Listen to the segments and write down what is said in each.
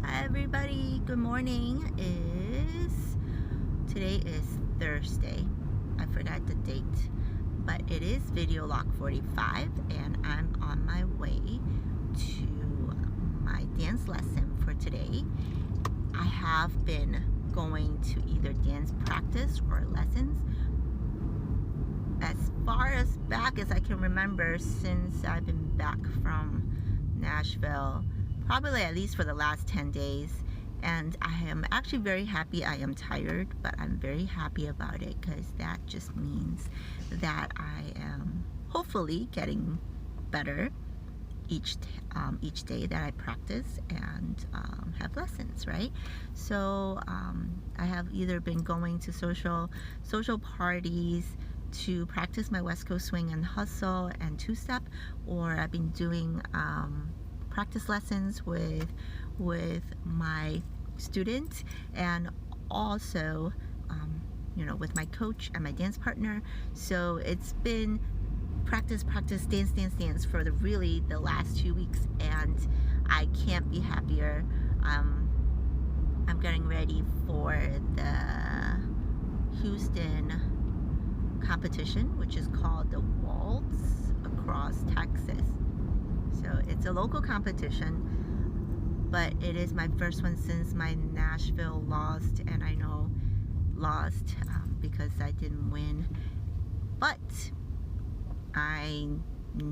Hi everybody, good morning. Today is Thursday. I forgot the date, but it is video log 45 and I'm on my way to my dance lesson for today. I have been going to either dance practice or lessons as far as back as I can remember since I've been back from Nashville, probably at least for the last 10 days. And I am actually very happy. I am tired, but I'm very happy about it because that just means that I am hopefully getting better each day that I practice and have lessons, right? So I have either been going to social parties to practice my West Coast swing and hustle and two-step, or I've been doing practice lessons with my students, and also with my coach and my dance partner. So it's been practice, dance for the last 2 weeks, and I can't be happier. I'm getting ready for the Houston competition, which is called the Waltz Across Texas. So it's a local competition, but it is my first one since my Nashville lost, and I know lost because I didn't win, but I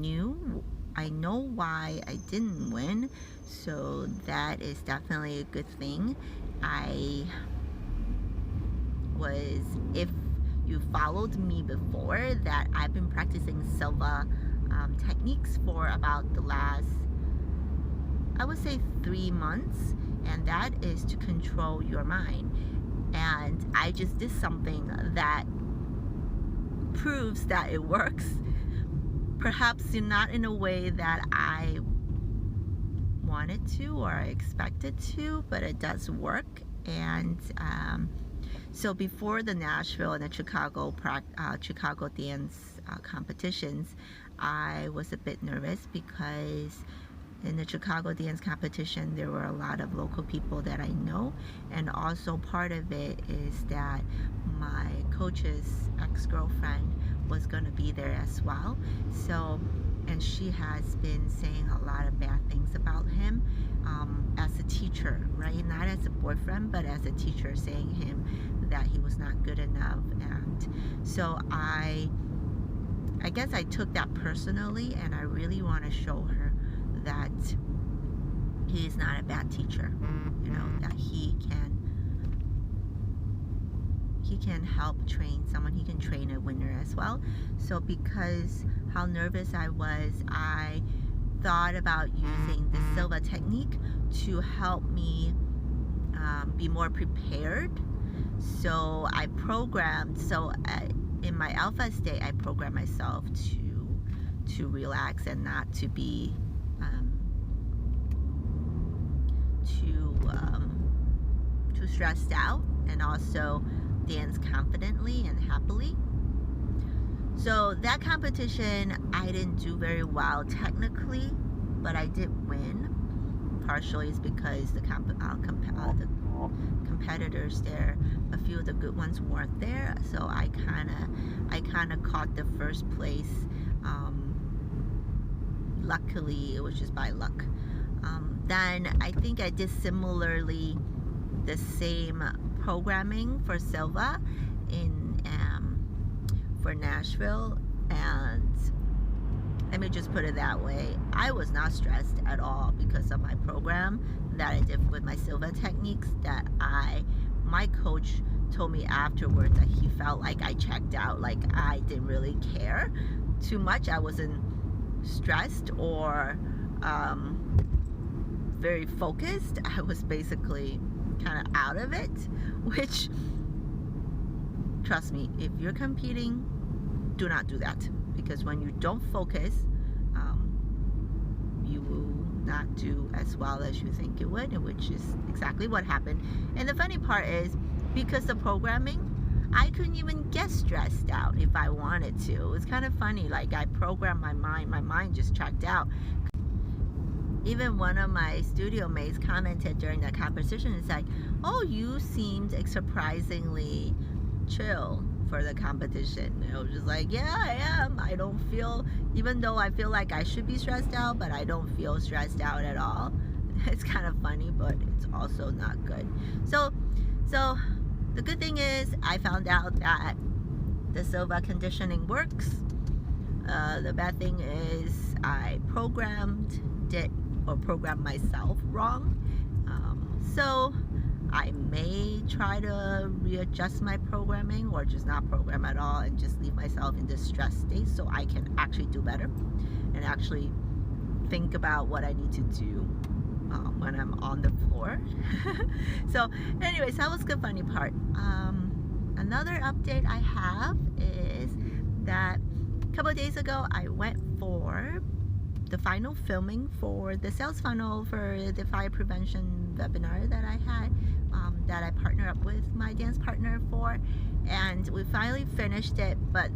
know why I didn't win, so that is definitely a good thing. If you followed me before, that I've been practicing Silva techniques for about the last, I would say, 3 months, and that is to control your mind. And I just did something that proves that it works. Perhaps not in a way that I wanted to or I expected to, but it does work. And so before the Nashville and the Chicago dance competitions, I was a bit nervous because in the Chicago dance competition there were a lot of local people that I know, and also part of it is that my coach's ex-girlfriend was going to be there as well. So, and she has been saying a lot of bad things about him as a teacher, right? Not as a boyfriend, but as a teacher, saying him that he was not good enough. And so I guess I took that personally, and I really want to show her that he's not a bad teacher, that he can help train someone. He can train a winner as well. So because how nervous I was, I thought about using the Silva technique to help me be more prepared. So I programmed, in my alpha state, I programmed myself to relax and not to be too stressed out, and also dance confidently and happily. So that competition, I didn't do very well technically, but I did win. Partially is because the competitors there, a few of the good ones weren't there, so I kind of caught the first place. Luckily, it was just by luck. Then I think I did similarly the same programming for Silva for Nashville, and let me just put it that way, I was not stressed at all because of my program that I did with my Silva techniques. That my coach told me afterwards that he felt like I checked out, like I didn't really care too much. I wasn't stressed or very focused. I was basically kind of out of it, which, trust me, if you're competing, do not do that, because when you don't focus, you will not do as well as you think you would, which is exactly what happened. And the funny part is, because the programming, I couldn't even get stressed out if I wanted to. It was kind of funny, like I programmed my mind just checked out. even one of my studio mates commented during that competition. It's like, oh, you seemed surprisingly chill for the competition. And I was just like, yeah, I am. I don't feel, even though I feel like I should be stressed out, but I don't feel stressed out at all. It's kind of funny, but it's also not good. So the good thing is I found out that the Silva conditioning works. The bad thing is I programmed myself wrong. So I may try to readjust my programming, or just not program at all and just leave myself in this stress state so I can actually do better and actually think about what I need to do when I'm on the floor. So anyways, that was the funny part. Another update I have is that a couple of days ago I went for the final filming for the sales funnel for the fire prevention webinar that I had, that I partnered up with my dance partner for, and we finally finished it. But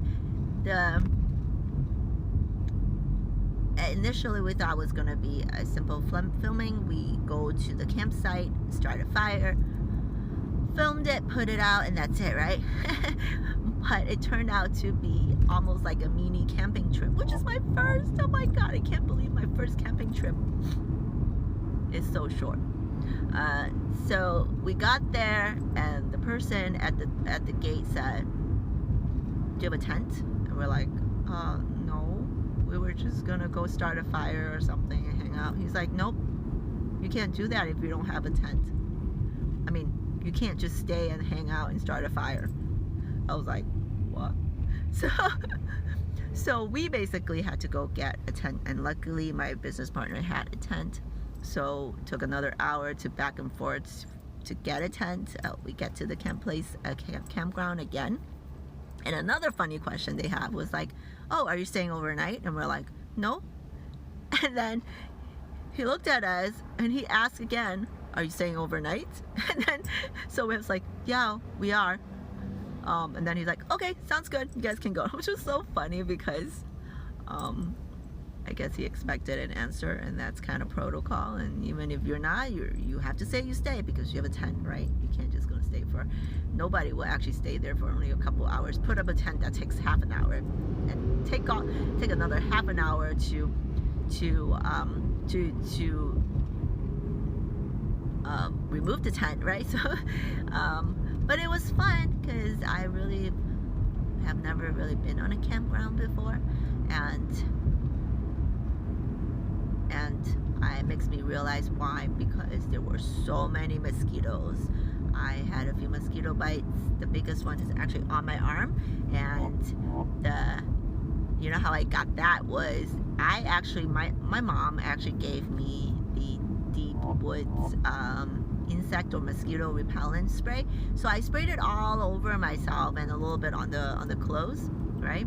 initially we thought it was going to be a simple filming. We go to the campsite, start a fire, filmed it, put it out, and that's it, right? But it turned out to be almost like a mini camping trip, which is my first. Oh my god, I can't believe my first camping trip is so short. So we got there, and the person at the gate said, do you have a tent? And we're like, no, we were just gonna go start a fire or something and hang out. He's like, nope, you can't do that if you don't have a tent. I mean, you can't just stay and hang out and start a fire. I was like, what? So we basically had to go get a tent, and luckily my business partner had a tent. So it took another hour to back and forth to get a tent. We get to the campground again. And another funny question they have was like, oh, are you staying overnight? And we're like, no. And then he looked at us and he asked again, are you staying overnight? And then, so it was like, yeah, we are. And then he's like, okay, sounds good, you guys can go. Which was so funny because I guess he expected an answer, and that's kind of protocol. And even if you're not, you have to say you stay because you have a tent, right? You can't just go stay for, nobody will actually stay there for only a couple hours. Put up a tent, that takes half an hour, and take another half an hour to remove the tent, right? So but it was fun because I really have never really been on a campground before, and it makes me realize why, because there were so many mosquitoes. I had a few mosquito bites. The biggest one is actually on my arm, and you know how I got that was my mom actually gave me the Deep Woods insect or mosquito repellent spray. So I sprayed it all over myself and a little bit on the clothes, right?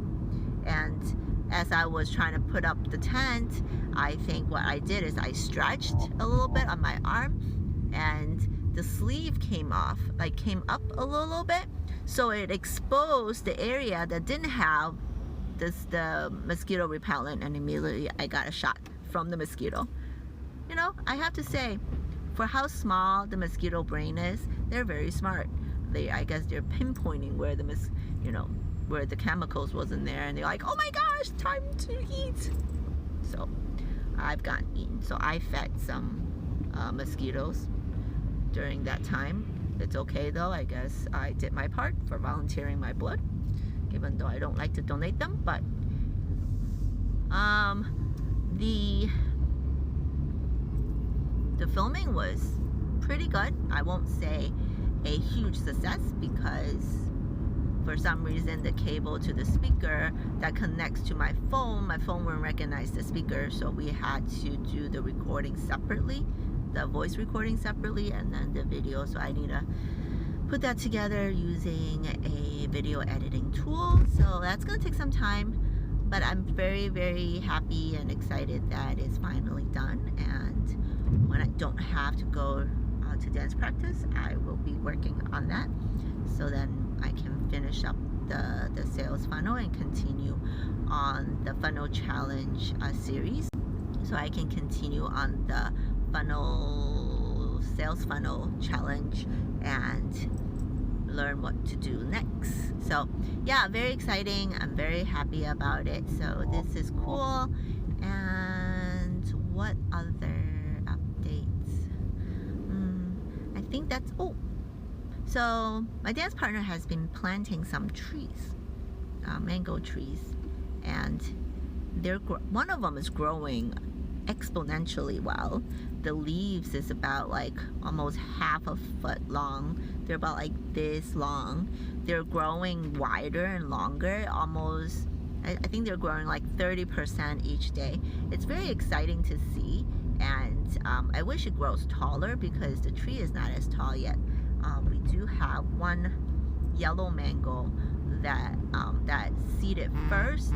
And as I was trying to put up the tent, I think what I did is I stretched a little bit on my arm, and the sleeve came off, like came up a little bit, so it exposed the area that didn't have the mosquito repellent, and immediately I got a shot from the mosquito. You know, I have to say, for how small the mosquito brain is, they're very smart. I guess they're pinpointing where where the chemicals wasn't there, and they're like, oh my gosh, time to eat. So I've gotten eaten. So I fed some mosquitoes during that time. It's okay though, I guess I did my part for volunteering my blood, even though I don't like to donate them. But the filming was pretty good. I won't say a huge success because for some reason the cable to the speaker that connects to my phone wouldn't recognize the speaker, so we had to do the recording separately, the voice recording separately, and then the video. So I need to put that together using a video editing tool. So that's gonna take some time, but I'm very, very happy and excited that it's finally done. And when I don't have to go to dance practice, I will be working on that, so then I can finish up the sales funnel and continue on the funnel challenge series. so I can continue on the sales funnel challenge and learn what to do next. So yeah, very exciting. I'm very happy about it. So this is cool. And what other updates? I think that's so my dance partner has been planting some trees, mango trees, and one of them is growing exponentially well. The leaves is about like almost half a foot long. They're about like this long. They're growing wider and longer, almost, I think they're growing like 30% each day. It's very exciting to see, and I wish it grows taller because the tree is not as tall yet. We do have one yellow mango that seeded first,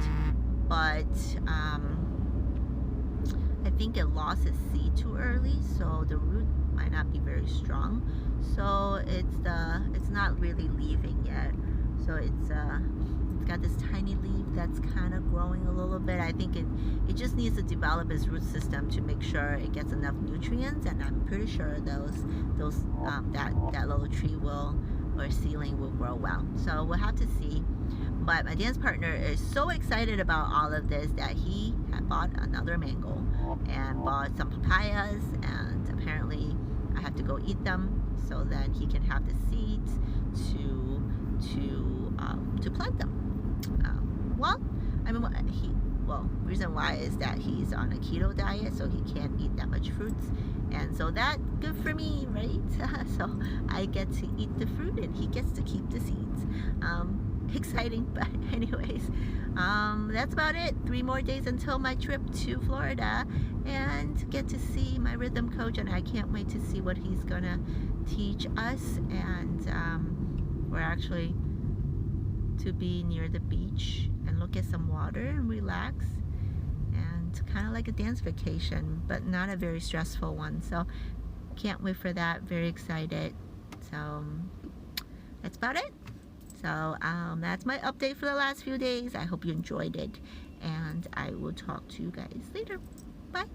but I think it lost its seed too early, so the root might not be very strong. So it's not really leaving yet. So it's got this tiny leaf that's kind of growing a little bit. I think it just needs to develop its root system to make sure it gets enough nutrients, and I'm pretty sure that little tree or seedling will grow well. So we'll have to see. But my dance partner is so excited about all of this that he had bought another mango and bought some papayas, and apparently I have to go eat them so then he can have the seeds to plant them. Reason why is that he's on a keto diet, so he can't eat that much fruits, and so that good for me, right? So I get to eat the fruit and he gets to keep the seeds. Exciting. But anyways, that's about it. 3 more days until my trip to Florida, and get to see my rhythm coach, and I can't wait to see what he's gonna teach us. And we're actually to be near the beach and look at some water and relax, and kind of like a dance vacation, but not a very stressful one. So can't wait for that. Very excited. So that's about it. So that's my update for the last few days. I hope you enjoyed it, and I will talk to you guys later. Bye.